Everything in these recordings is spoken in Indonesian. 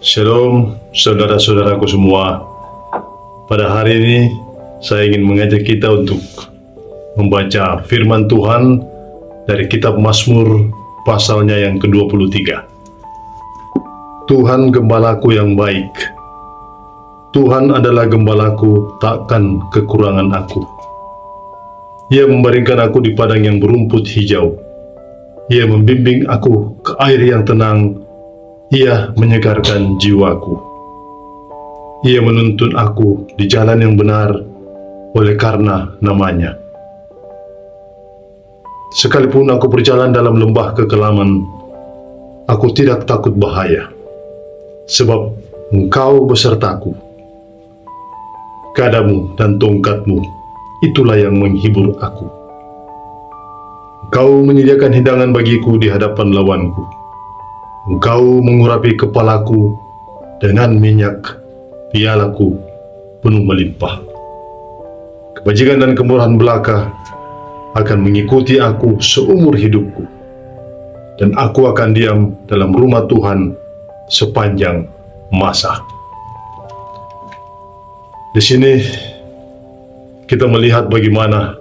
Shalom saudara-saudaraku semua. Pada hari ini saya ingin mengajak kita untuk membaca firman Tuhan dari kitab Mazmur pasalnya yang ke-23. Tuhan gembalaku yang baik. Tuhan adalah gembalaku, takkan kekurangan aku. Ia membaringkan aku di padang yang berumput hijau. Ia membimbing aku ke air yang tenang. Ia menyegarkan jiwaku. Ia menuntun aku di jalan yang benar oleh karena namanya. Sekalipun aku berjalan dalam lembah kekelaman, aku tidak takut bahaya, sebab Engkau besertaku. Gadamu dan tongkatmu, itulah yang menghibur aku. Engkau menyediakan hidangan bagiku di hadapan lawanku. Engkau mengurapi kepalaku dengan minyak, pialaku penuh melimpah. Kebajikan dan kemurahan belaka akan mengikuti aku seumur hidupku, dan aku akan diam dalam rumah Tuhan sepanjang masa. Di sini kita melihat bagaimana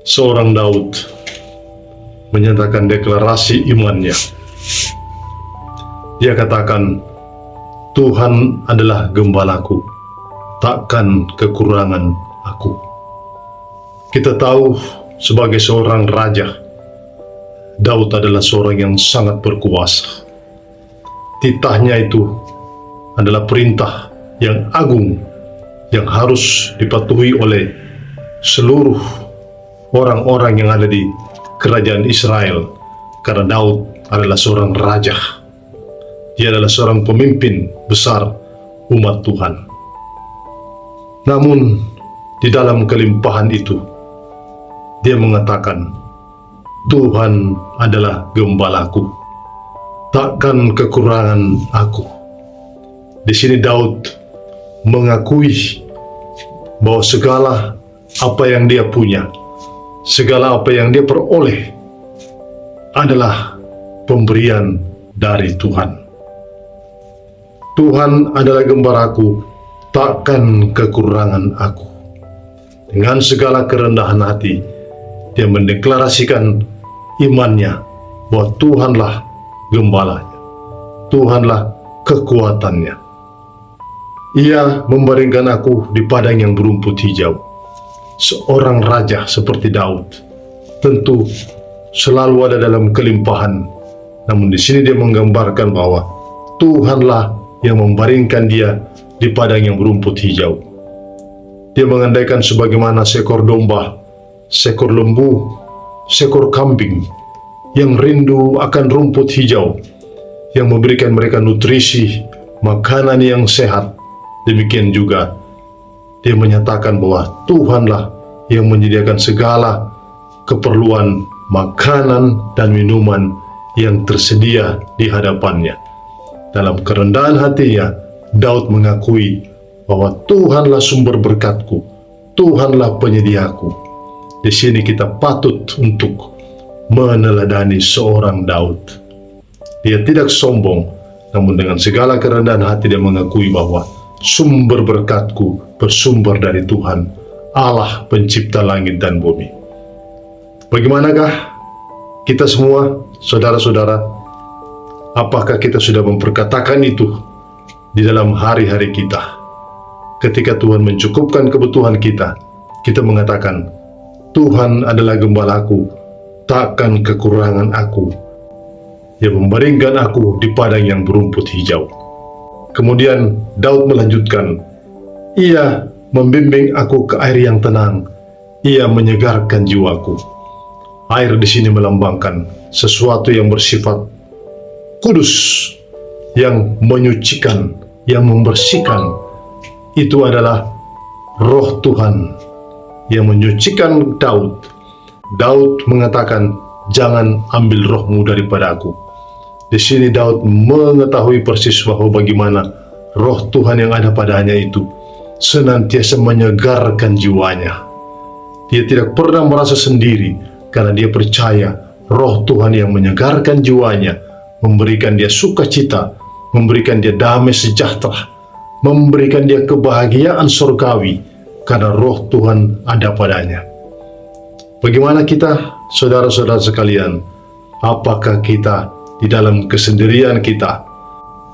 seorang Daud menyatakan deklarasi imannya. Dia katakan, Tuhan adalah gembalaku, takkan kekurangan aku. Kita tahu sebagai seorang raja, Daud adalah seorang yang sangat berkuasa. Titahnya itu adalah perintah yang agung yang harus dipatuhi oleh seluruh orang-orang yang ada di kerajaan Israel, karena Daud adalah seorang raja. Dia adalah seorang pemimpin besar umat Tuhan. Namun, di dalam kelimpahan itu, dia mengatakan, Tuhan adalah gembalaku, takkan kekurangan aku. Di sini Daud mengakui bahwa segala apa yang dia punya, segala apa yang dia peroleh adalah pemberian dari Tuhan. Tuhan adalah gembalaku, takkan kekurangan aku. Dengan segala kerendahan hati, dia mendeklarasikan imannya bahwa Tuhanlah gembalanya, Tuhanlah kekuatannya. Ia membaringkan aku di padang yang berumput hijau. Seorang raja seperti Daud tentu selalu ada dalam kelimpahan, namun di sini dia menggambarkan bahwa Tuhanlah yang membaringkan dia di padang yang berumput hijau. Dia mengandaikan sebagaimana seekor domba, seekor lembu, seekor kambing yang rindu akan rumput hijau, yang memberikan mereka nutrisi, makanan yang sehat. Demikian juga dia menyatakan bahwa Tuhanlah yang menyediakan segala keperluan makanan dan minuman yang tersedia di hadapannya. Dalam kerendahan hatinya, Daud mengakui bahwa Tuhanlah sumber berkatku, Tuhanlah penyediaku. Di sini kita patut untuk meneladani seorang Daud. Dia tidak sombong, namun dengan segala kerendahan hati dia mengakui bahwa sumber berkatku bersumber dari Tuhan, Allah pencipta langit dan bumi. Bagaimanakah kita semua, saudara-saudara? Apakah kita sudah memperkatakan itu di dalam hari-hari kita? Ketika Tuhan mencukupkan kebutuhan kita, kita mengatakan, Tuhan adalah gembalaku, takkan kekurangan aku. Ia membaringkan aku di padang yang berumput hijau. Kemudian Daud melanjutkan, Ia membimbing aku ke air yang tenang, Ia menyegarkan jiwaku. Air di sini melambangkan sesuatu yang bersifat kudus, yang menyucikan, yang membersihkan. Itu adalah roh Tuhan yang menyucikan Daud. Daud mengatakan, jangan ambil rohmu daripada aku. Di sini Daud mengetahui persis bahwa bagaimana roh Tuhan yang ada padanya itu senantiasa menyegarkan jiwanya. Dia tidak pernah merasa sendiri karena dia percaya roh Tuhan yang menyegarkan jiwanya, memberikan dia sukacita memberikan dia damai sejahtera, memberikan dia kebahagiaan surgawi, karena roh Tuhan ada padanya. Bagaimana kita, saudara-saudara sekalian? Apakah kita di dalam kesendirian kita,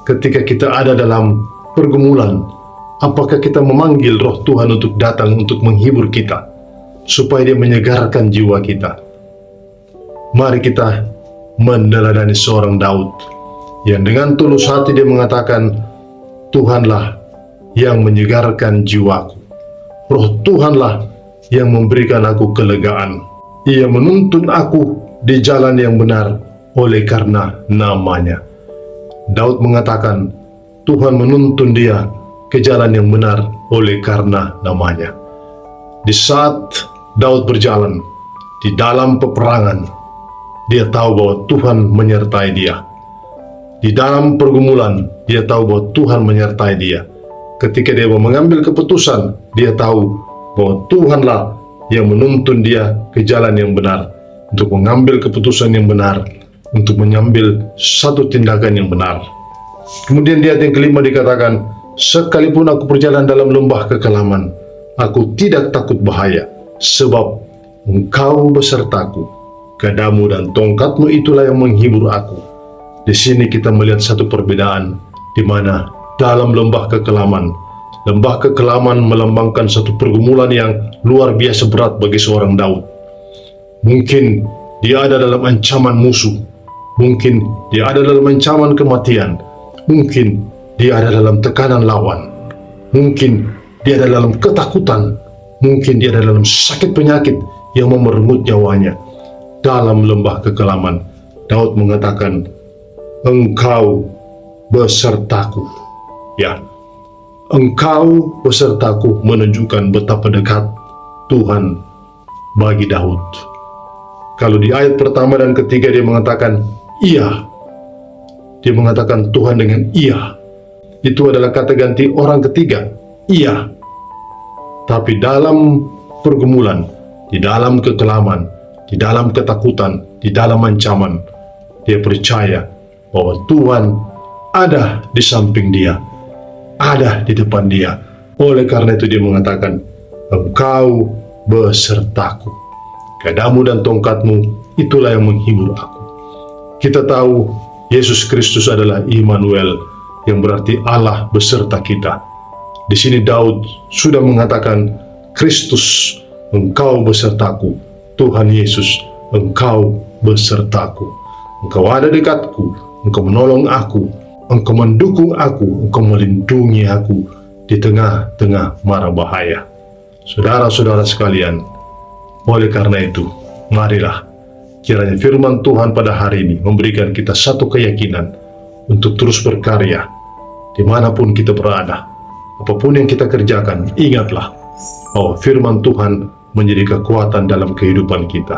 ketika kita ada dalam pergumulan, apakah kita memanggil roh Tuhan untuk datang untuk menghibur kita, supaya dia menyegarkan jiwa kita? Mari kita meneladani seorang Daud, yang dengan tulus hati dia mengatakan, Tuhanlah yang menyegarkan jiwaku. Roh Tuhanlah yang memberikan aku kelegaan. Ia menuntun aku di jalan yang benar oleh karena namanya. Daud mengatakan, Tuhan menuntun dia ke jalan yang benar oleh karena namanya. Di saat Daud berjalan di dalam peperangan, dia tahu bahwa Tuhan menyertai dia. Di dalam pergumulan, dia tahu bahwa Tuhan menyertai dia. Ketika dia mau mengambil keputusan, dia tahu bahwa Tuhanlah yang menuntun dia ke jalan yang benar, untuk mengambil keputusan yang benar, untuk mengambil satu tindakan yang benar. Kemudian di ayat yang kelima dikatakan, sekalipun aku berjalan dalam lembah kekelaman, aku tidak takut bahaya, sebab Engkau besertaku, gadamu dan tongkatmu itulah yang menghibur aku. Di sini kita melihat satu perbedaan, di mana dalam lembah kekelaman melambangkan satu pergumulan yang luar biasa berat bagi seorang Daud. Mungkin dia ada dalam ancaman musuh, mungkin dia ada dalam ancaman kematian, mungkin dia ada dalam tekanan lawan, mungkin dia ada dalam ketakutan, mungkin dia ada dalam sakit penyakit yang memerenggut nyawanya. Dalam lembah kekelaman, Daud mengatakan, Engkau besertaku. Ya, Engkau besertaku menunjukkan betapa dekat Tuhan bagi Daud. Kalau di ayat pertama dan ketiga dia mengatakan iya, dia mengatakan Tuhan dengan iya, itu adalah kata ganti orang ketiga, iya. Tapi dalam pergumulan, di dalam kekelaman, di dalam ketakutan, di dalam ancaman, dia percaya bahwa Tuhan ada di samping dia, ada di depan dia. Oleh karena itu dia mengatakan, Engkau besertaku, gadamu dan tongkatmu itulah yang menghibur aku. Kita tahu Yesus Kristus adalah Immanuel, yang berarti Allah beserta kita. Di sini Daud sudah mengatakan, Kristus, Engkau besertaku. Tuhan Yesus, Engkau besertaku. Engkau ada dekatku, Engkau menolong aku, Engkau mendukung aku, Engkau melindungi aku di tengah-tengah mara bahaya. Saudara-saudara sekalian, oleh karena itu, marilah kiranya firman Tuhan pada hari ini memberikan kita satu keyakinan untuk terus berkarya dimanapun kita berada. Apapun yang kita kerjakan, ingatlah bahwa firman Tuhan menjadi kekuatan dalam kehidupan kita.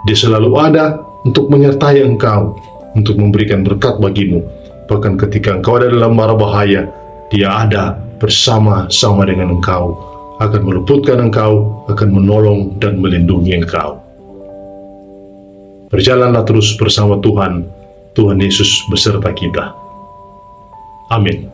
Dia selalu ada untuk menyertai engkau, untuk memberikan berkat bagimu. Bahkan ketika engkau ada dalam mara bahaya, Dia ada bersama-sama dengan engkau, akan meluputkan engkau, akan menolong dan melindungi engkau. Berjalanlah terus bersama Tuhan. Tuhan Yesus beserta kita. Amin.